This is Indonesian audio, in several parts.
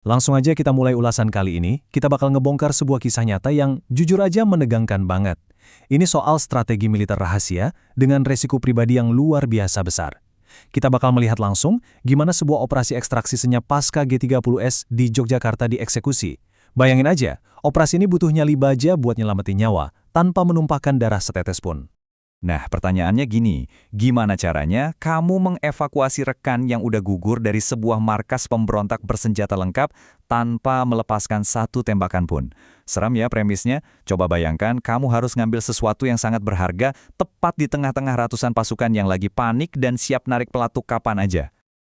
Langsung aja kita mulai ulasan kali ini, kita bakal ngebongkar sebuah kisah nyata yang jujur aja menegangkan banget. Ini soal strategi militer rahasia dengan resiko pribadi yang luar biasa besar. Kita bakal melihat langsung gimana sebuah operasi ekstraksi senyap pasca G30S di Yogyakarta dieksekusi. Bayangin aja, operasi ini butuh nyali baja buat nyelamatin nyawa, tanpa menumpahkan darah setetes pun. Nah, pertanyaannya gini, gimana caranya kamu mengevakuasi rekan yang udah gugur dari sebuah markas pemberontak bersenjata lengkap tanpa melepaskan satu tembakan pun? Seram ya premisnya, coba bayangkan kamu harus ngambil sesuatu yang sangat berharga tepat di tengah-tengah ratusan pasukan yang lagi panik dan siap narik pelatuk kapan aja.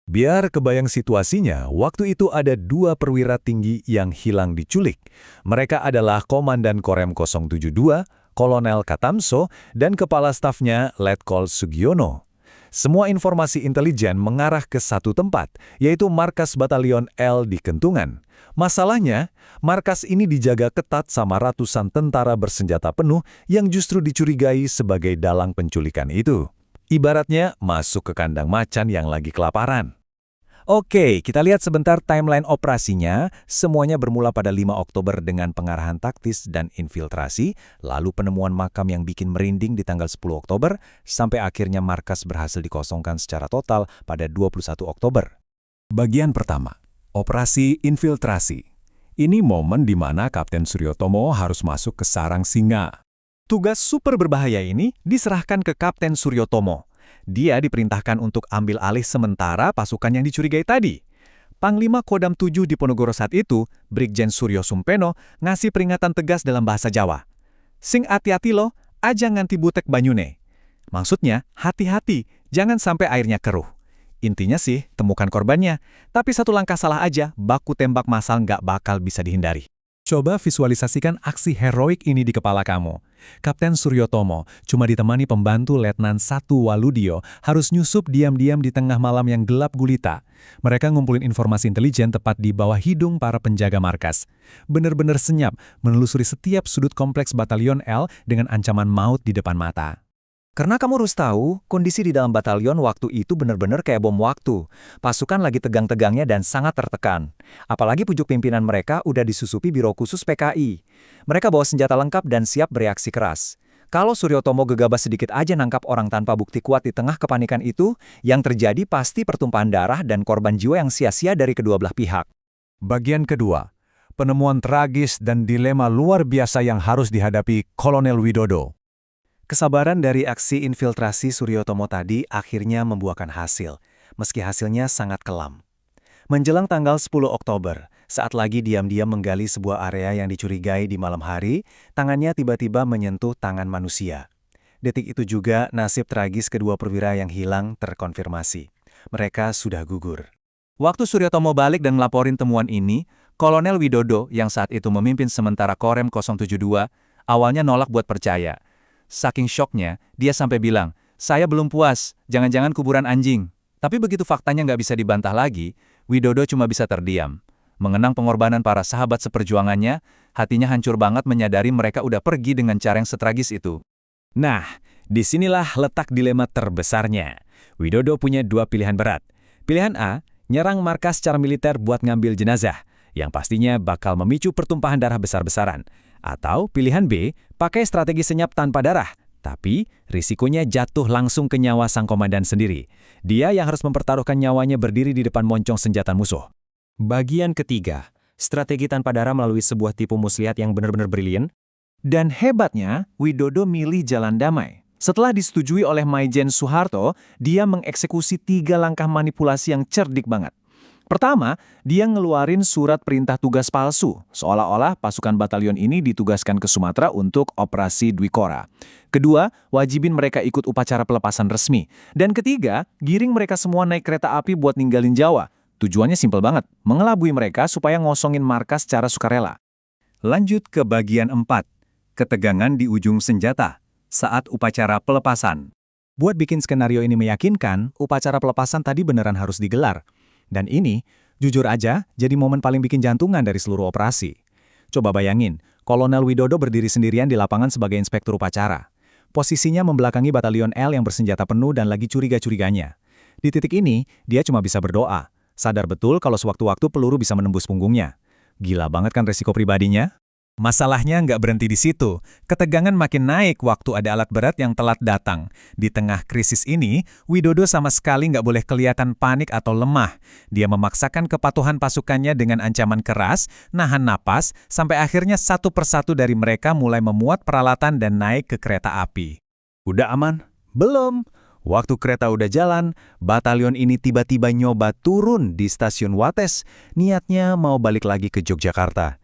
Biar kebayang situasinya, waktu itu ada dua perwira tinggi yang hilang diculik. Mereka adalah Komandan Korem 072, Kolonel Katamso, dan Kepala Stafnya Letkol Sugiono. Semua informasi intelijen mengarah ke satu tempat, yaitu markas Batalion L di Kentungan. Masalahnya, markas ini dijaga ketat sama ratusan tentara bersenjata penuh yang justru dicurigai sebagai dalang penculikan itu. Ibaratnya masuk ke kandang macan yang lagi kelaparan. Oke, kita lihat sebentar timeline operasinya. Semuanya bermula pada 5 Oktober dengan pengarahan taktis dan infiltrasi, lalu penemuan makam yang bikin merinding di tanggal 10 Oktober, sampai akhirnya markas berhasil dikosongkan secara total pada 21 Oktober. Bagian pertama, operasi infiltrasi. Ini momen di mana Kapten Suryotomo harus masuk ke sarang singa. Tugas super berbahaya ini diserahkan ke Kapten Suryotomo. Dia diperintahkan untuk ambil alih sementara pasukan yang dicurigai tadi. Panglima Kodam 7 di Ponorogo saat itu, Brigjen Suryo Sumpeno, ngasih peringatan tegas dalam bahasa Jawa. Sing hati-hati lo, aja nganti butek banyune. Maksudnya, hati-hati, jangan sampai airnya keruh. Intinya sih, temukan korbannya. Tapi satu langkah salah aja, baku tembak massal nggak bakal bisa dihindari. Coba visualisasikan aksi heroik ini di kepala kamu. Kapten Suryotomo cuma ditemani pembantu Letnan 1 Waludio harus nyusup diam-diam di tengah malam yang gelap gulita. Mereka ngumpulin informasi intelijen tepat di bawah hidung para penjaga markas. Bener-bener senyap menelusuri setiap sudut kompleks Batalion L dengan ancaman maut di depan mata. Karena kamu harus tahu, kondisi di dalam batalion waktu itu benar-benar kayak bom waktu. Pasukan lagi tegang-tegangnya dan sangat tertekan. Apalagi pucuk pimpinan mereka udah disusupi Biro Khusus PKI. Mereka bawa senjata lengkap dan siap bereaksi keras. Kalau Suryotomo gegabah sedikit aja nangkap orang tanpa bukti kuat di tengah kepanikan itu, yang terjadi pasti pertumpahan darah dan korban jiwa yang sia-sia dari kedua belah pihak. Bagian kedua, penemuan tragis dan dilema luar biasa yang harus dihadapi Kolonel Widodo. Kesabaran dari aksi infiltrasi Suryotomo tadi akhirnya membuahkan hasil, meski hasilnya sangat kelam. Menjelang tanggal 10 Oktober, saat lagi diam-diam menggali sebuah area yang dicurigai di malam hari, tangannya tiba-tiba menyentuh tangan manusia. Detik itu juga nasib tragis kedua perwira yang hilang terkonfirmasi. Mereka sudah gugur. Waktu Suryotomo balik dan melaporin temuan ini, Kolonel Widodo yang saat itu memimpin sementara Korem 072, awalnya nolak buat percaya. Saking syoknya, dia sampai bilang, saya belum puas, jangan-jangan kuburan anjing. Tapi begitu faktanya nggak bisa dibantah lagi, Widodo cuma bisa terdiam. Mengenang pengorbanan para sahabat seperjuangannya, hatinya hancur banget menyadari mereka udah pergi dengan cara yang setragis itu. Nah, disinilah letak dilema terbesarnya. Widodo punya dua pilihan berat. Pilihan A, nyerang markas secara militer buat ngambil jenazah, yang pastinya bakal memicu pertumpahan darah besar-besaran. Atau pilihan B, pakai strategi senyap tanpa darah, tapi risikonya jatuh langsung ke nyawa sang komandan sendiri. Dia yang harus mempertaruhkan nyawanya berdiri di depan moncong senjata musuh. Bagian ketiga, strategi tanpa darah melalui sebuah tipu muslihat yang benar-benar brilian. Dan hebatnya, Widodo milih jalan damai. Setelah disetujui oleh Maijen Soeharto, dia mengeksekusi 3 langkah manipulasi yang cerdik banget. Pertama, dia ngeluarin surat perintah tugas palsu, seolah-olah pasukan batalion ini ditugaskan ke Sumatera untuk operasi Dwikora. Kedua, wajibin mereka ikut upacara pelepasan resmi. Dan ketiga, giring mereka semua naik kereta api buat ninggalin Jawa. Tujuannya simpel banget, mengelabui mereka supaya ngosongin markas secara sukarela. Lanjut ke bagian 4, ketegangan di ujung senjata, saat upacara pelepasan. Buat bikin skenario ini meyakinkan, upacara pelepasan tadi beneran harus digelar. Dan ini, jujur aja, jadi momen paling bikin jantungan dari seluruh operasi. Coba bayangin, Kolonel Widodo berdiri sendirian di lapangan sebagai inspektur upacara. Posisinya membelakangi Batalion L yang bersenjata penuh dan lagi curiga-curiganya. Di titik ini, dia cuma bisa berdoa. Sadar betul kalau sewaktu-waktu peluru bisa menembus punggungnya. Gila banget kan resiko pribadinya? Masalahnya nggak berhenti di situ. Ketegangan makin naik waktu ada alat berat yang telat datang. Di tengah krisis ini, Widodo sama sekali nggak boleh kelihatan panik atau lemah. Dia memaksakan kepatuhan pasukannya dengan ancaman keras, nahan napas, sampai akhirnya satu persatu dari mereka mulai memuat peralatan dan naik ke kereta api. Udah aman? Belum. Waktu kereta udah jalan, batalion ini tiba-tiba nyoba turun di stasiun Wates. Niatnya mau balik lagi ke Yogyakarta.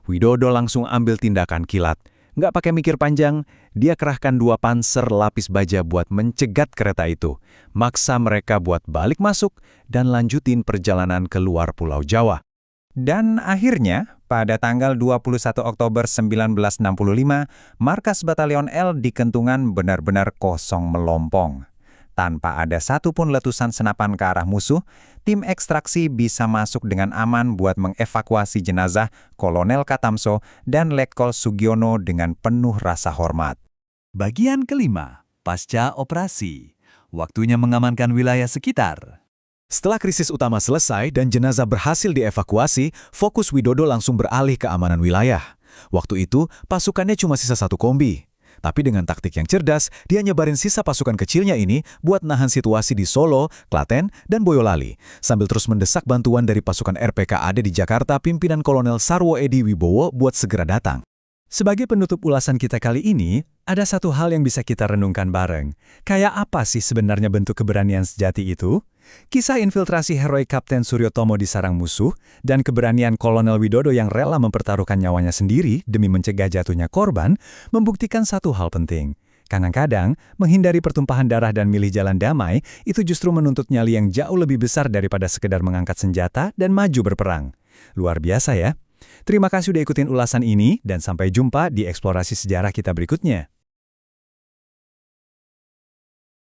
Widodo langsung ambil tindakan kilat. Nggak pakai mikir panjang, dia kerahkan 2 panser lapis baja buat mencegat kereta itu. Maksa mereka buat balik masuk dan lanjutin perjalanan ke luar Pulau Jawa. Dan akhirnya, pada tanggal 21 Oktober 1965, markas Batalion L di Kentungan benar-benar kosong melompong. Tanpa ada satupun letusan senapan ke arah musuh, tim ekstraksi bisa masuk dengan aman buat mengevakuasi jenazah Kolonel Katamso dan Letkol Sugiono dengan penuh rasa hormat. Bagian kelima, pasca operasi. Waktunya mengamankan wilayah sekitar. Setelah krisis utama selesai dan jenazah berhasil dievakuasi, fokus Widodo langsung beralih ke amanan wilayah. Waktu itu, pasukannya cuma sisa 1 kombi. Tapi dengan taktik yang cerdas, dia nyebarin sisa pasukan kecilnya ini buat nahan situasi di Solo, Klaten, dan Boyolali, sambil terus mendesak bantuan dari pasukan RPKAD di Jakarta pimpinan Kolonel Sarwo Edi Wibowo buat segera datang. Sebagai penutup ulasan kita kali ini, ada satu hal yang bisa kita renungkan bareng. Kayak apa sih sebenarnya bentuk keberanian sejati itu? Kisah infiltrasi heroik Kapten Suryotomo di sarang musuh, dan keberanian Kolonel Widodo yang rela mempertaruhkan nyawanya sendiri demi mencegah jatuhnya korban, membuktikan satu hal penting. Kadang-kadang, menghindari pertumpahan darah dan milih jalan damai, itu justru menuntut nyali yang jauh lebih besar daripada sekedar mengangkat senjata dan maju berperang. Luar biasa ya? Terima kasih udah ikutin ulasan ini, dan sampai jumpa di eksplorasi sejarah kita berikutnya.